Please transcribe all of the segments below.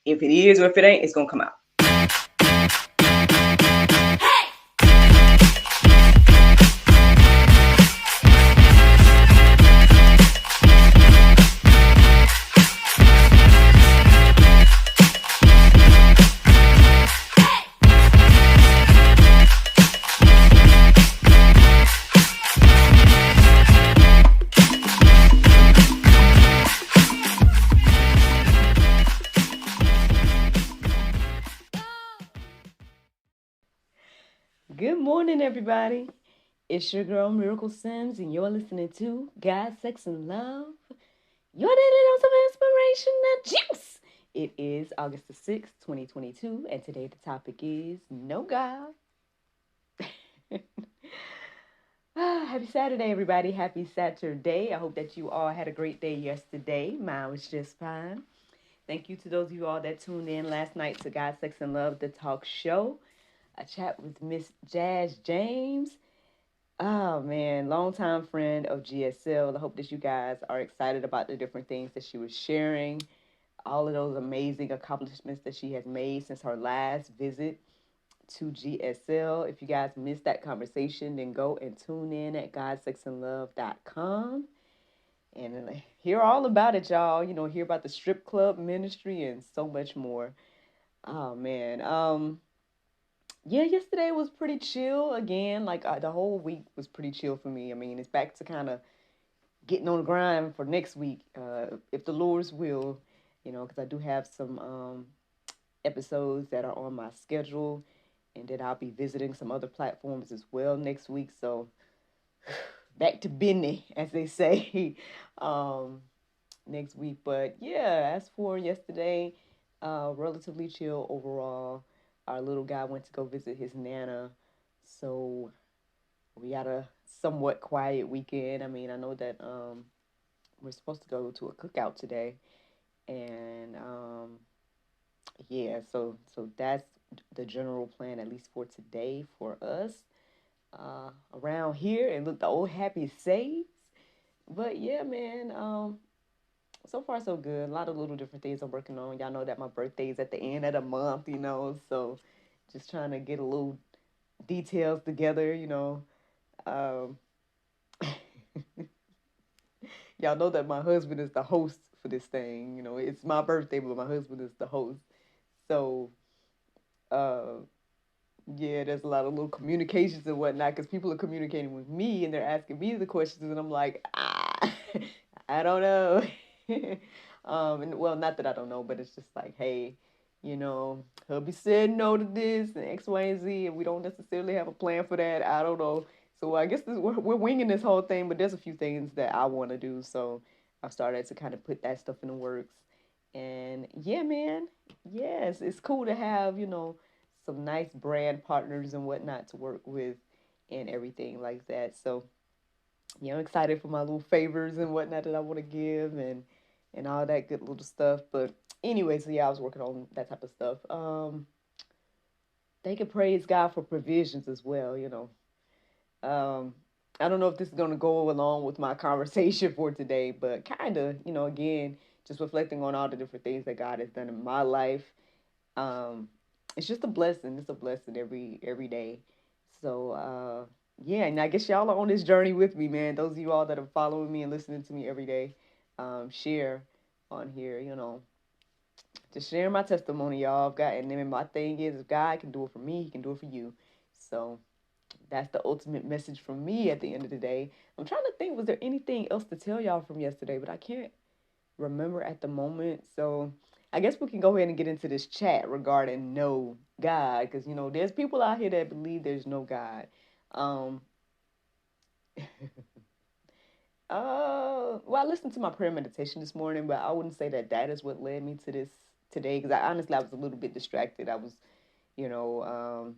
If it is or if it ain't, it's going to come out. Good morning, everybody. It's your girl, Miracle Sims, and you're listening to God, Sex, and Love, your daily dose of inspiration and juice. It is August the 6th, 2022, and today the topic is No God. Happy Saturday, everybody. Happy Saturday. I hope that you all had a great day yesterday. Mine was just fine. Thank you to those of you all that tuned in last night to God, Sex, and Love, the talk show. I chat with Miss Jazz James. Oh man, longtime friend of GSL. I hope that you guys are excited about the different things that she was sharing, all of those amazing accomplishments that she has made since her last visit to GSL. If you guys missed that conversation, then go and tune in at godsexandlove.com and hear all about it, y'all. Hear about the strip club ministry and so much more. Oh man. Yeah, yesterday was pretty chill again. Like the whole week was pretty chill for me. I mean, it's back to kind of getting on the grind for next week, if the Lord's will, because I do have some episodes that are on my schedule, and then I'll be visiting some other platforms as well next week. So back to business, as they say, next week. But yeah, as for yesterday, relatively chill overall. Our little guy went to go visit his Nana, so we had a somewhat quiet weekend. I mean, I know that we're supposed to go to a cookout today, and yeah, so that's the general plan, at least for today, for us around here. And look, the old happy saves. But yeah, man, so far so good. A lot of little different things I'm working on. Y'all know that my birthday is at the end of the month, so just trying to get a little details together, Um, y'all know that my husband is the host for this thing. It's my birthday, but my husband is the host. So, uh, yeah, there's a lot of little communications and whatnot because people are communicating with me and they're asking me the questions, and I'm like, I don't know. And well, not that I don't know, but it's just like, hey, hubby said no to this and X, Y, and Z, and we don't necessarily have a plan for that. I don't know. So I guess we're winging this whole thing, but there's a few things that I want to do. So I've started to kind of put that stuff in the works. And yeah, man, yes, it's cool to have, some nice brand partners and whatnot to work with and everything like that. So, I'm excited for my little favors and whatnot that I want to give and all that good little stuff. But anyway, so yeah, I was working on that type of stuff. Thank and praise God for provisions as well. Um, I don't know if this is going to go along with my conversation for today, but kind of, again, just reflecting on all the different things that God has done in my life. Um, it's just a blessing. It's a blessing every day. So yeah, and I guess y'all are on this journey with me, man. Those of you all that are following me and listening to me every day, share on here, just share my testimony, y'all. I've got, and then my thing is, if God can do it for me, He can do it for you. So that's the ultimate message from me at the end of the day. I'm trying to think, was there anything else to tell y'all from yesterday? But I can't remember at the moment. So I guess we can go ahead and get into this chat regarding no God, because there's people out here that believe there's no God. Um, well, I listened to my prayer meditation this morning, but I wouldn't say that is what led me to this today, because I was a little bit distracted. I was, you know, um,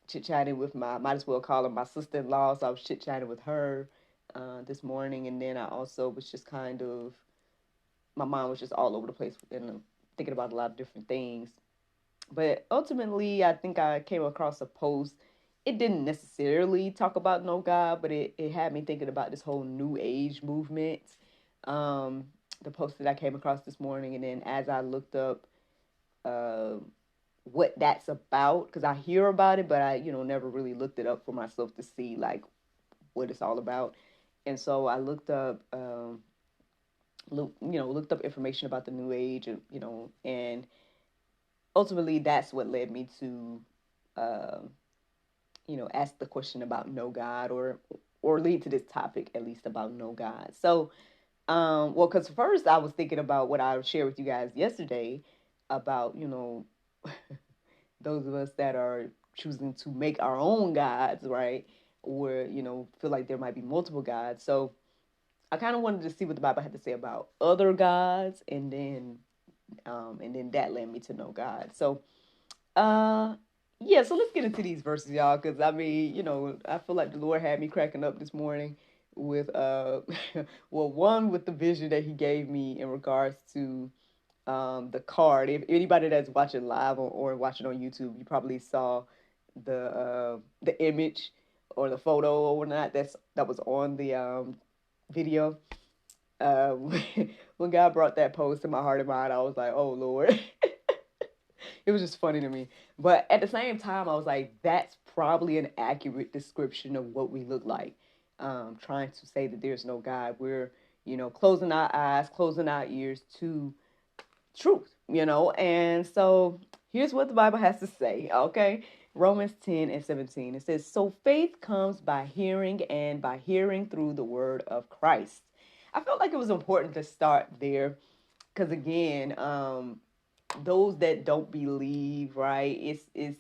chit chatting with might as well call her my sister in law. So I was chit chatting with her this morning, and then I also was just kind of, my mind was just all over the place and thinking about a lot of different things. But ultimately, I think I came across a post. It didn't necessarily talk about no God, but it had me thinking about this whole new age movement. Um, the post that I came across this morning, and then as I looked up uh, what that's about, because I hear about it, but I, never really looked it up for myself to see like what it's all about. And so I looked up, looked up information about the New Age, and ultimately that's what led me to, um, ask the question about no God, or lead to this topic at least about no God. So, well, because first I was thinking about what I shared with you guys yesterday about, those of us that are choosing to make our own gods, right? Or, feel like there might be multiple gods. So I kind of wanted to see what the Bible had to say about other gods, and then that led me to know God. So, uh, yeah, so let's get into these verses, y'all, because I mean, I feel like the Lord had me cracking up this morning with, well, one, with the vision that He gave me in regards to the card. If anybody that's watching live, or watching on YouTube, you probably saw the image or the photo or whatnot that was on the video. Um, when God brought that post to my heart and mind, I was like, "Oh Lord." It was just funny to me. But at the same time, I was like, that's probably an accurate description of what we look like. Trying to say that there's no God. We're, closing our eyes, closing our ears to truth, And so here's what the Bible has to say, okay? Romans 10:17. It says, "So faith comes by hearing, and by hearing through the word of Christ." I felt like it was important to start there because, again, those that don't believe, right, it's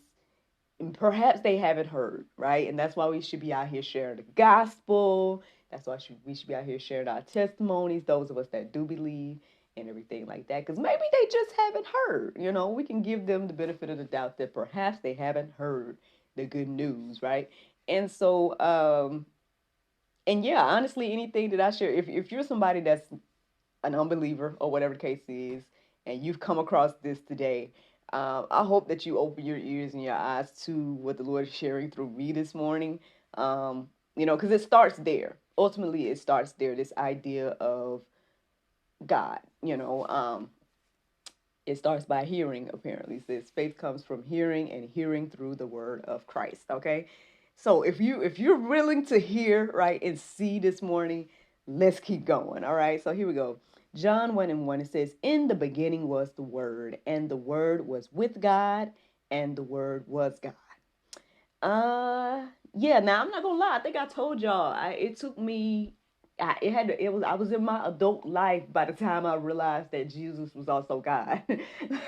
perhaps they haven't heard, right? And that's why we should be out here sharing the gospel. That's why we should be out here sharing our testimonies, those of us that do believe and everything like that. Because maybe they just haven't heard, we can give them the benefit of the doubt that perhaps they haven't heard the good news, right? And so, and yeah, honestly, anything that I share, if you're somebody that's an unbeliever or whatever the case is, and you've come across this today, I hope that you open your ears and your eyes to what the Lord is sharing through me this morning. Because it starts there. Ultimately, it starts there. This idea of God. It starts by hearing. Apparently, it says faith comes from hearing, and hearing through the word of Christ. Okay, so if you're willing to hear, right, and see this morning, let's keep going. All right, so here we go. John 1:1, it says, "In the beginning was the Word, and the Word was with God, and the Word was God." Yeah. Now I'm not gonna lie. I think I told y'all. It took me. I was in my adult life by the time I realized that Jesus was also God.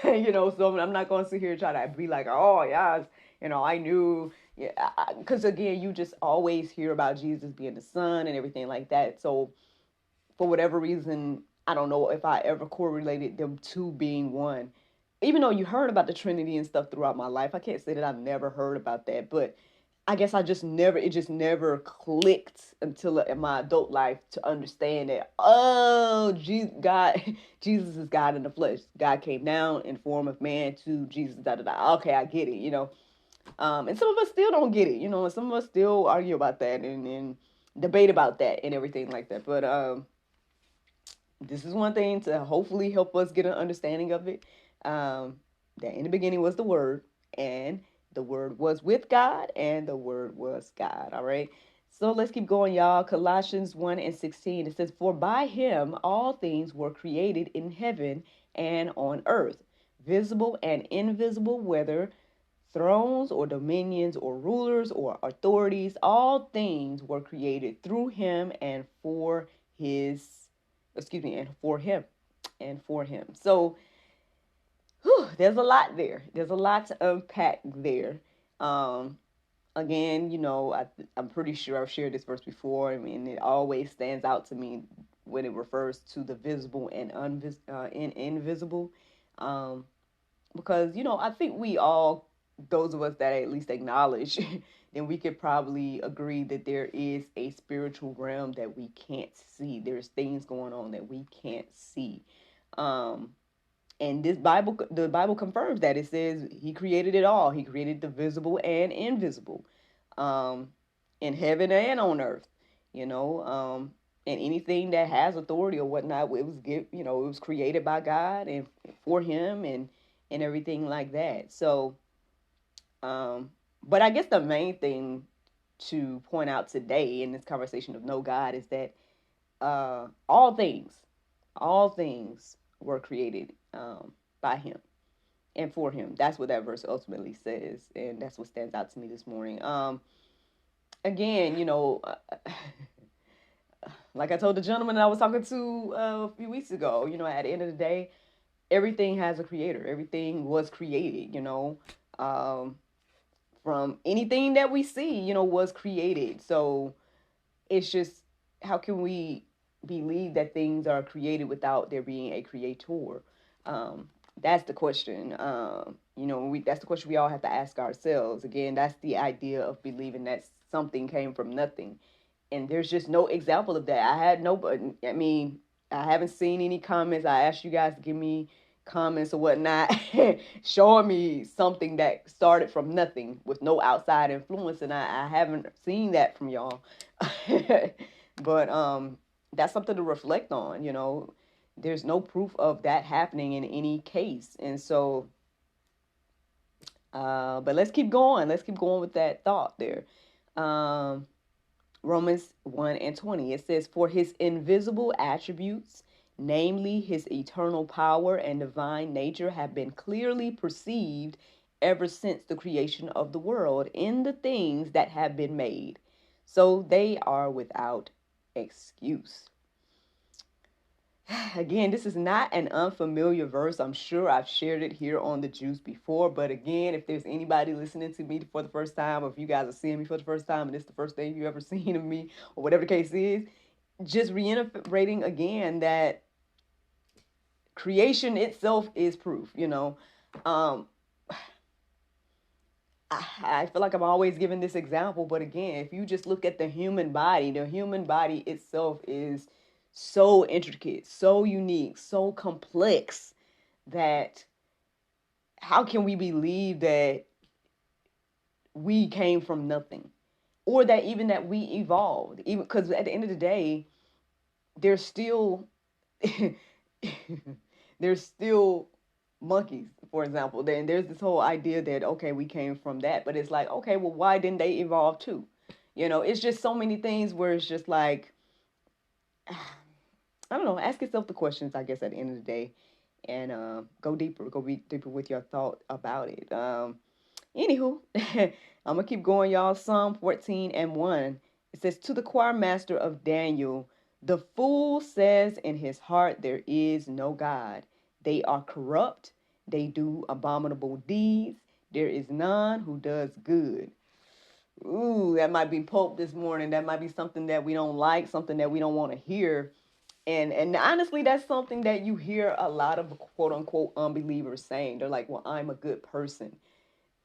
So I'm not gonna sit here and try to be like, oh yes, I knew. Yeah, because again, you just always hear about Jesus being the Son and everything like that. So for whatever reason, I don't know if I ever correlated them to being one. Even though you heard about the Trinity and stuff throughout my life, I can't say that I've never heard about that. But I guess it just never clicked until in my adult life to understand that, oh, Jesus is God in the flesh. God came down in form of man to Jesus, da da da. Okay, I get it. And some of us still don't get it, and some of us still argue about that and debate about that and everything like that. But this is one thing to hopefully help us get an understanding of it. That in the beginning was the Word, and the Word was with God, and the Word was God. All right. So let's keep going, y'all. Colossians 1:16. It says, "For by him all things were created in heaven and on earth, visible and invisible, whether thrones or dominions or rulers or authorities, all things were created through him and for him." So, there's a lot there. There's a lot to unpack there. Um, Again, I'm pretty sure I've shared this verse before. I mean, it always stands out to me when it refers to the visible and invisible. Um, because I think we all, those of us that at least acknowledge, then we could probably agree that there is a spiritual realm that we can't see. There's things going on that we can't see. And the Bible confirms that. It says he created it all. He created the visible and invisible, um, in heaven and on earth. And anything that has authority or whatnot, it was created by God and for Him, and everything like that. So, um, but I guess the main thing to point out today in this conversation of no God is that all things were created by Him and for Him. That's what that verse ultimately says, and that's what stands out to me this morning. Again, like I told the gentleman that I was talking to a few weeks ago, at the end of the day, everything has a creator. Everything was created, um, from anything that we see, was created. So it's just, how can we believe that things are created without there being a creator? Um, that's the question. That's the question we all have to ask ourselves. Again, that's the idea of believing that something came from nothing, and there's just no example of that. I haven't seen any comments. I asked you guys to give me comments or whatnot showing me something that started from nothing with no outside influence, and I haven't seen that from y'all. But that's something to reflect on. There's no proof of that happening in any case. And so but let's keep going with that thought there. um Romans 1:20. It says, "For his invisible attributes, namely his eternal power and divine nature, have been clearly perceived ever since the creation of the world in the things that have been made. So they are without excuse." Again, this is not an unfamiliar verse. I'm sure I've shared it here on The Juice before. But again, if there's anybody listening to me for the first time, or if you guys are seeing me for the first time and it's the first thing you ever seen of me, or whatever the case is, just reiterating again that creation itself is proof. Um, I feel like I'm always giving this example, but again, if you just look at the human body itself is so intricate, so unique, so complex, that how can we believe that we came from nothing, or that even that we evolved? Even because at the end of the day, there's still there's still monkeys, for example. Then there's this whole idea that, okay, we came from that, but it's like, okay, well, why didn't they evolve too? It's just so many things where it's just like, I don't know. Ask yourself the questions, I guess, at the end of the day, and go deeper. Go be deeper with your thought about it. Anywho, I'm gonna keep going, y'all. Psalm 14:1. It says, "To the choir master of Daniel, the fool says in his heart, there is no God. They are corrupt. They do abominable deeds. There is none who does good." Ooh, that might be Pope this morning. That might be something that we don't like, something that we don't want to hear. And honestly, that's something that you hear a lot of quote unquote unbelievers saying. They're like, "Well, I'm a good person."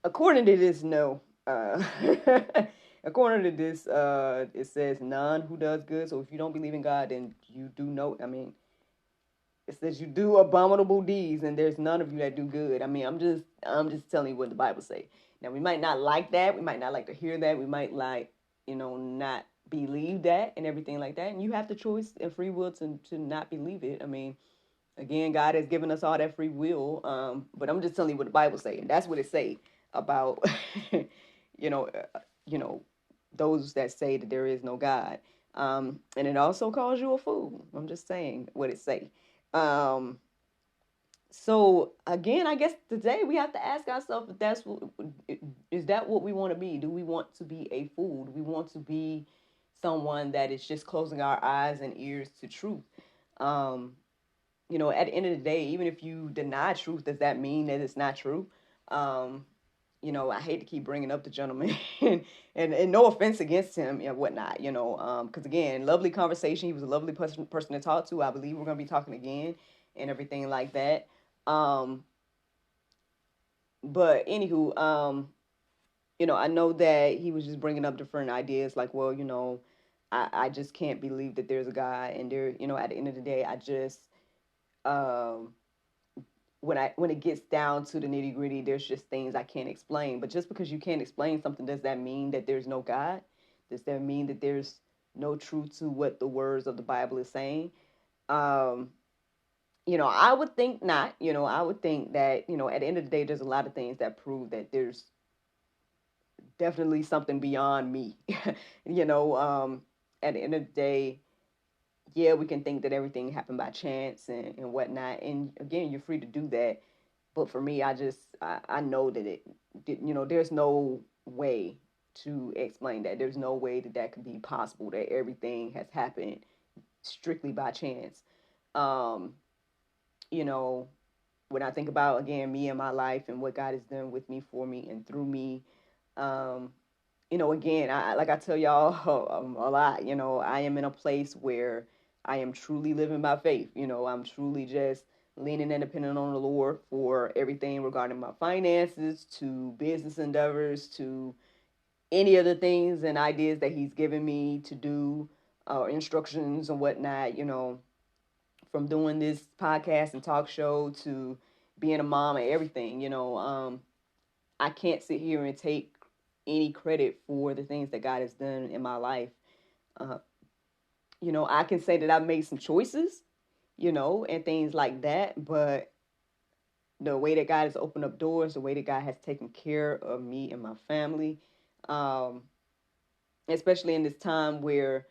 According to this, no. According to this, it says none who does good. So if you don't believe in God, then you do know. I mean, it says you do abominable deeds, and there's none of you that do good. I mean, I'm just telling you what the Bible say. Now, we might not like that. We might not like to hear that. We might not believe that and everything like that. And you have the choice and free will to not believe it. I mean, again, God has given us all that free will. But I'm just telling you what the Bible say, and that's what it say about, you know, those that say that there is no God. And it also calls you a fool. I'm just saying what it say. So again, I guess today we have to ask ourselves, is that what we want to be? Do we want to be a fool? Do we want to be someone that is just closing our eyes and ears to truth? At the end of the day, even if you deny truth, does that mean that it's not true? I hate to keep bringing up the gentleman, and no offense against him and whatnot, because again, lovely conversation. He was a lovely person to talk to. I believe we're going to be talking again and everything like that. But anywho, I know that he was just bringing up different ideas, like, well, I just can't believe that there's a God, and there, at the end of the day, I just, when it gets down to the nitty gritty, there's just things I can't explain. But just because you can't explain something, does that mean that there's no God? Does that mean that there's no truth to what the words of the Bible is saying? I would think not. I would think that, at the end of the day, there's a lot of things that prove that there's definitely something beyond me. you know, um, at the end of the day, yeah, we can think that everything happened by chance and whatnot. And again, you're free to do that. But for me, I know that there's no way to explain that. There's no way that that could be possible, that everything has happened strictly by chance. Um, you know, when I think about, again, me and my life and what God has done with me, for me, and through me, um, again, like I tell y'all a lot, I am in a place where I am truly living by faith. I'm truly just leaning and depending on the Lord for everything regarding my finances, to business endeavors, to any of the things and ideas that He's given me to do, or instructions and whatnot, from doing this podcast and talk show to being a mom and everything. I can't sit here and take any credit for the things that God has done in my life. Uh, I can say that I've made some choices, and things like that, but the way that God has opened up doors, the way that God has taken care of me and my family, um, especially in this time where,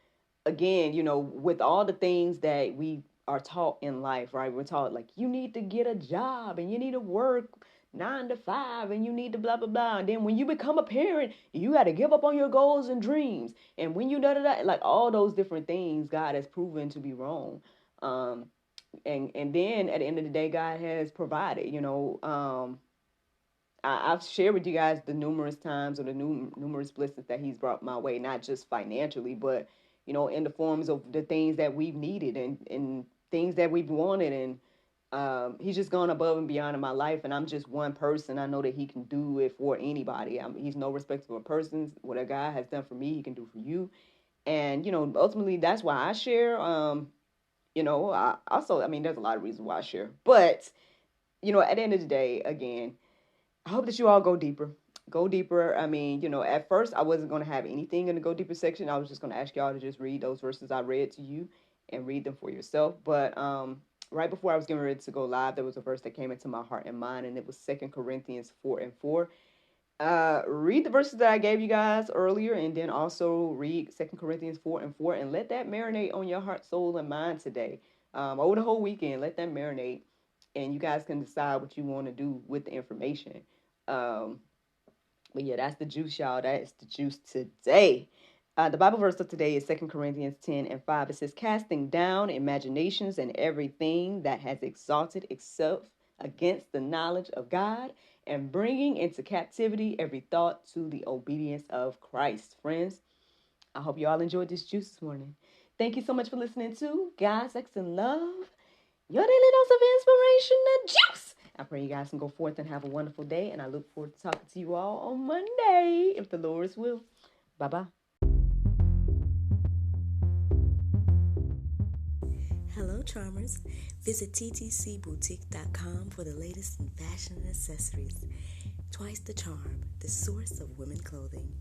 again, with all the things that we are taught in life, right? We're taught, like, you need to get a job and you need to work 9 to 5 and you need to blah blah blah. And then when you become a parent, you got to give up on your goals and dreams. And when you da da da, like all those different things, God has proven to be wrong. Um, and then at the end of the day, God has provided. I've shared with you guys the numerous times, or the numerous blessings that He's brought my way, not just financially, but in the forms of the things that we've needed, and things that we've wanted. And He's just gone above and beyond in my life. And I'm just one person. I know that He can do it for anybody. He's no respecter of persons. What a God has done for me, He can do for you. And ultimately, that's why I share. I also, I mean, there's a lot of reasons why I share, but at the end of the day, again, I hope that you all go deeper. Go deeper. I mean, at first I wasn't going to have anything in the go deeper section. I was just going to ask y'all to just read those verses I read to you and read them for yourself. But right before I was getting ready to go live, there was a verse that came into my heart and mind, and it was 2 Corinthians 4:4. Read the verses that I gave you guys earlier, and then also read 2 Corinthians 4:4, and let that marinate on your heart, soul, and mind today. Over the whole weekend, let that marinate, and you guys can decide what you want to do with the information. Um, but yeah, that's the juice, y'all. That's the juice today. The Bible verse of today is 2 Corinthians 10:5. It says, casting down imaginations and everything that has exalted itself against the knowledge of God, and bringing into captivity every thought to the obedience of Christ. Friends, I hope you all enjoyed this juice this morning. Thank you so much for listening to God, Sex, and Love, your daily dose of inspiration and juice. I pray you guys can go forth and have a wonderful day, and I look forward to talking to you all on Monday, if the Lord's will. Bye-bye. Hello, charmers. Visit ttcboutique.com for the latest in fashion and accessories. Twice the charm, the source of women clothing.